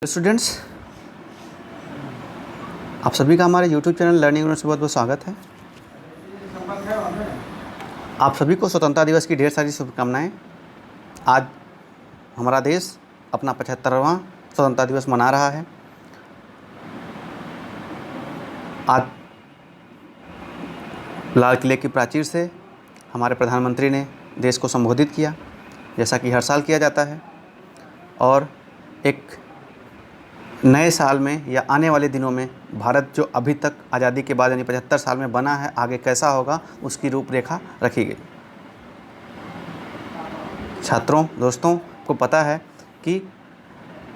Students, आप सभी का हमारे YouTube चैनल लर्निंग यूनिवर्स से बहुत बहुत स्वागत है। आप सभी को स्वतंत्रता दिवस की ढेर सारी शुभकामनाएं। आज हमारा देश अपना 75वां स्वतंत्रता दिवस मना रहा है। आज लाल किले की प्राचीर से हमारे प्रधानमंत्री ने देश को संबोधित किया, जैसा कि हर साल किया जाता है। और एक नए साल में या आने वाले दिनों में भारत जो अभी तक आज़ादी के बाद यानी 75 साल में बना है, आगे कैसा होगा उसकी रूपरेखा रखी गई। छात्रों, दोस्तों को पता है कि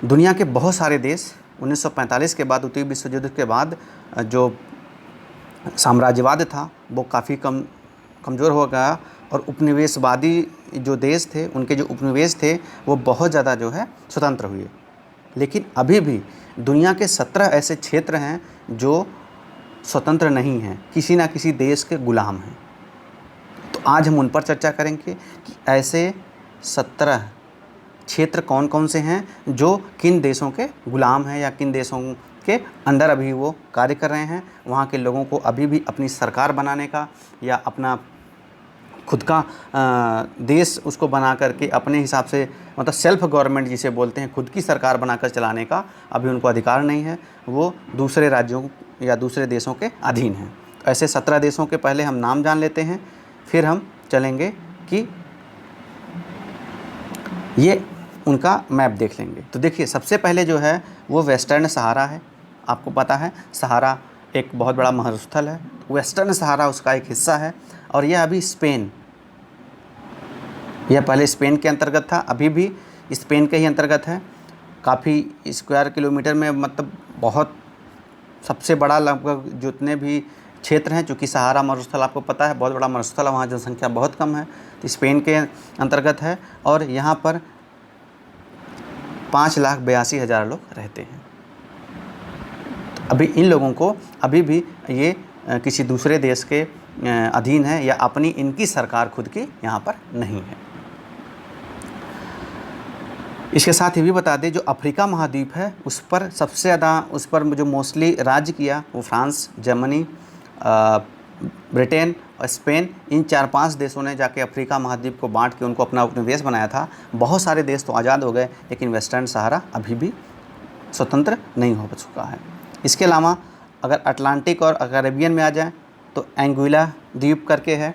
दुनिया के बहुत सारे देश 1945 के बाद, द्वितीय विश्व युद्ध के बाद जो साम्राज्यवाद था वो काफ़ी कमज़ोर हो गया और उपनिवेशवादी जो देश थे, उनके जो उपनिवेश थे वो बहुत ज़्यादा जो है स्वतंत्र हुए। लेकिन अभी भी दुनिया के 17 ऐसे क्षेत्र हैं जो स्वतंत्र नहीं हैं, किसी ना किसी देश के गुलाम हैं। तो आज हम उन पर चर्चा करेंगे कि ऐसे 17 क्षेत्र कौन कौन से हैं जो किन देशों के गुलाम हैं या किन देशों के अंदर अभी वो कार्य कर रहे हैं। वहाँ के लोगों को अभी भी अपनी सरकार बनाने का या अपना खुद का देश उसको बना करके अपने हिसाब से, मतलब सेल्फ गवर्नमेंट जिसे बोलते हैं, खुद की सरकार बनाकर चलाने का अभी उनको अधिकार नहीं है। वो दूसरे राज्यों या दूसरे देशों के अधीन हैं। ऐसे 17 देशों के पहले हम नाम जान लेते हैं, फिर हम चलेंगे कि ये उनका मैप देख लेंगे। तो देखिए, सबसे पहले जो है वो वेस्टर्न सहारा है। आपको पता है सहारा एक बहुत बड़ा मरुस्थल है। वेस्टर्न सहारा उसका एक हिस्सा है और यह अभी स्पेन, यह पहले स्पेन के अंतर्गत था, अभी भी स्पेन के ही अंतर्गत है। काफ़ी स्क्वायर किलोमीटर में, मतलब बहुत सबसे बड़ा लगभग जितने भी क्षेत्र हैं, चूँकि सहारा मरुस्थल आपको पता है बहुत बड़ा मरुस्थल है, वहाँ जनसंख्या बहुत कम है, तो स्पेन के अंतर्गत है। और यहाँ पर 5,82,000 लोग रहते हैं। तो अभी इन लोगों को अभी भी ये किसी दूसरे देश के अधीन है या अपनी इनकी सरकार खुद की यहाँ पर नहीं है। इसके साथ ये भी बता दें, जो अफ्रीका महाद्वीप है उस पर सबसे ज़्यादा, उस पर जो मोस्टली राज्य किया वो फ्रांस, जर्मनी, ब्रिटेन और स्पेन, इन 4-5 देशों ने जाके अफ्रीका महाद्वीप को बांट के उनको अपना उपनिवेश बनाया था। बहुत सारे देश तो आज़ाद हो गए, लेकिन वेस्टर्न सहारा अभी भी स्वतंत्र नहीं हो चुका है। इसके अलावा अगर अटलांटिक और कैरेबियन में आ जाए तो एंगुइला द्वीप करके है,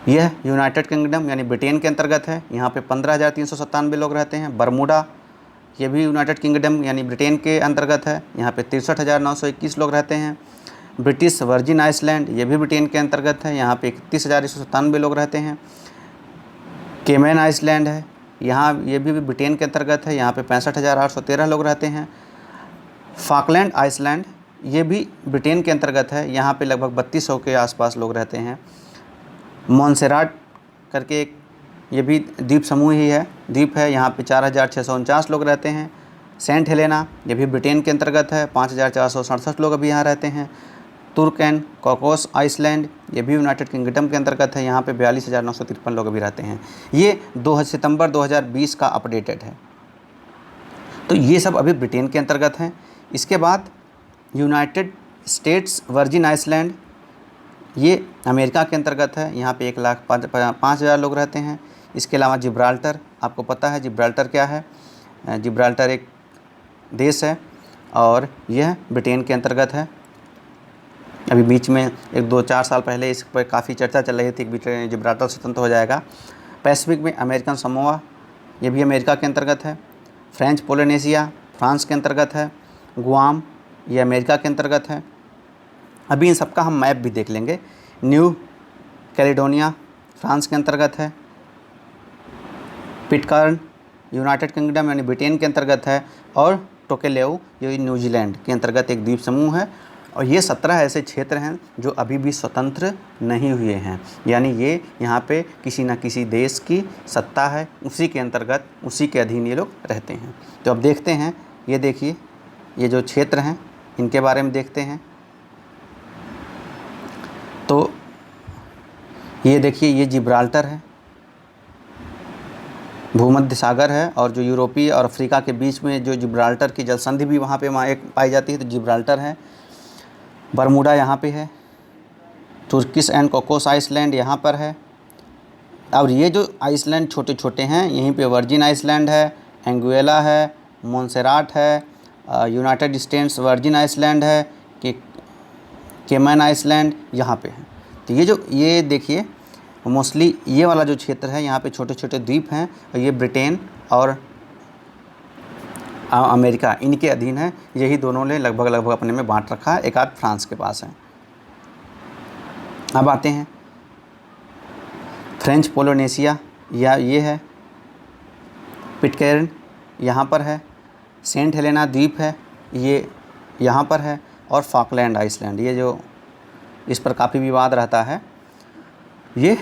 यह यूनाइटेड किंगडम यानी ब्रिटेन के अंतर्गत है। यहाँ पे 15,397 लोग रहते हैं। बरमूडा, ये भी यूनाइटेड किंगडम यानी ब्रिटेन के अंतर्गत है, यहाँ पे 63,921 लोग रहते हैं। ब्रिटिश वर्जिन आइसलैंड, ये भी ब्रिटेन के अंतर्गत है, यहाँ पे 31,197 लोग रहते हैं। केमैन आइसलैंड है, यहाँ ये भी ब्रिटेन के अंतर्गत है, यहाँ पे 65,813 लोग रहते हैं। फॉकलैंड आइसलैंड, ये भी ब्रिटेन के अंतर्गत है, यहाँ पे लगभग 3200 के आसपास लोग रहते हैं। मॉन्सेराट करके एक, ये भी द्वीप समूह ही है, द्वीप है, यहाँ पे 4,649 लोग रहते हैं। सेंट हेलेना, ये भी ब्रिटेन के अंतर्गत है, 5,467 लोग अभी यहाँ रहते हैं। तुर्क एंड कॉकोस आइसलैंड, ये भी यूनाइटेड किंगडम के अंतर्गत है, यहाँ पे 42,953 लोग अभी रहते हैं। ये 2 सितंबर 2020 का अपडेटेड है। तो ये सब अभी ब्रिटेन के अंतर्गत हैं। इसके बाद यूनाइटेड स्टेट्स वर्जिन आइसलैंड, ये अमेरिका के अंतर्गत है, यहाँ पे 1,05,000 लोग रहते हैं। इसके अलावा जिब्राल्टर, आपको पता है जिब्राल्टर क्या है, जिब्राल्टर एक देश है और यह ब्रिटेन के अंतर्गत है। अभी बीच में 1-2-4 साल पहले इस पर काफ़ी चर्चा चल रही थी कि जिब्राल्टर स्वतंत्र हो जाएगा। पैसिफिक में अमेरिकन समोआ, ये भी अमेरिका के अंतर्गत है। फ्रेंच पोलिनेशिया फ्रांस के अंतर्गत है। गुआम, ये अमेरिका के अंतर्गत है। अभी इन सबका हम मैप भी देख लेंगे। न्यू कैलेडोनिया फ्रांस के अंतर्गत है। पिटकार्न यूनाइटेड किंगडम यानी ब्रिटेन के अंतर्गत है। और टोकेलेउ, ये न्यूजीलैंड के अंतर्गत एक द्वीप समूह है। और ये 17 ऐसे क्षेत्र हैं जो अभी भी स्वतंत्र नहीं हुए हैं, यानी ये यहाँ पे किसी न किसी देश की सत्ता है, उसी के अंतर्गत, उसी के अधीन ये लोग रहते हैं। तो अब देखते हैं, ये देखिए, ये जो क्षेत्र हैं इनके बारे में देखते हैं। तो ये देखिए, ये जिब्राल्टर है, भूमध्य सागर है, और जो यूरोपीय और अफ्रीका के बीच में जो जिब्राल्टर की जल संधि भी वहाँ पे एक पाई जाती है, तो जिब्राल्टर है। बरमूडा यहाँ पे है। तुर्किश एंड कोकोस आइसलैंड यहाँ पर है। और ये जो आइसलैंड छोटे छोटे हैं, यहीं पे वर्जिन आइसलैंड है, एंगुएला है, मोन्सेराट है, यूनाइटेड स्टेट्स वर्जिन आइसलैंड है, कि केमैन आइसलैंड यहाँ पे है। तो ये देखिए मोस्टली ये वाला जो क्षेत्र है, यहाँ पे छोटे छोटे द्वीप हैं, और ये ब्रिटेन और अमेरिका इनके अधीन है। यही दोनों ने लगभग अपने में बांट रखा है, एक आध फ्रांस के पास है। अब आते हैं फ्रेंच पोलिनेशिया, या ये है। पिटकैर्न यहाँ पर है। सेंट हेलेना द्वीप है, ये यहाँ पर है। और फॉकलैंड आइसलैंड, ये जो इस पर काफ़ी विवाद रहता है, ये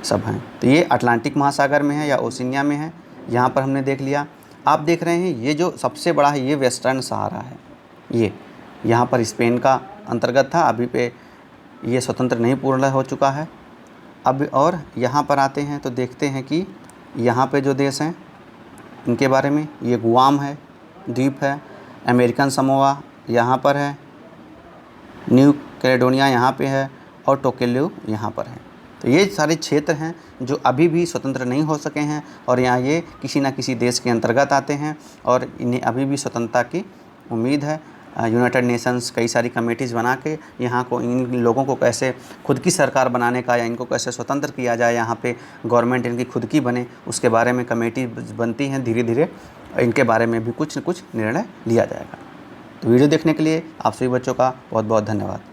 सब हैं। तो ये अटलांटिक महासागर में है या ओशिनिया में है, यहाँ पर हमने देख लिया। आप देख रहे हैं ये जो सबसे बड़ा है, ये वेस्टर्न सहारा है। ये यहाँ पर स्पेन का अंतर्गत था, अभी पे ये स्वतंत्र नहीं पूर्ण हो चुका है। अब और यहाँ पर आते हैं तो देखते हैं कि यहाँ पे जो देश हैं इनके बारे में, ये गुआम है, द्वीप है। अमेरिकन समोआ यहाँ पर है। न्यू कैलेडोनिया यहाँ पे है, और टोकेल्यू यहाँ पर है। तो ये सारे क्षेत्र हैं जो अभी भी स्वतंत्र नहीं हो सके हैं, और यहाँ ये किसी न किसी देश के अंतर्गत आते हैं, और इन्हें अभी भी स्वतंत्रता की उम्मीद है। यूनाइटेड नेशंस कई सारी कमेटीज़ बना के यहाँ को, इन लोगों को कैसे खुद की सरकार बनाने का, या इनको कैसे स्वतंत्र किया जाए, यहाँ पे गवर्नमेंट इनकी खुद की बने, उसके बारे में कमेटी बनती हैं। धीरे धीरे इनके बारे में भी कुछ न कुछ निर्णय लिया जाएगा। तो वीडियो देखने के लिए आप सभी बच्चों का बहुत बहुत धन्यवाद।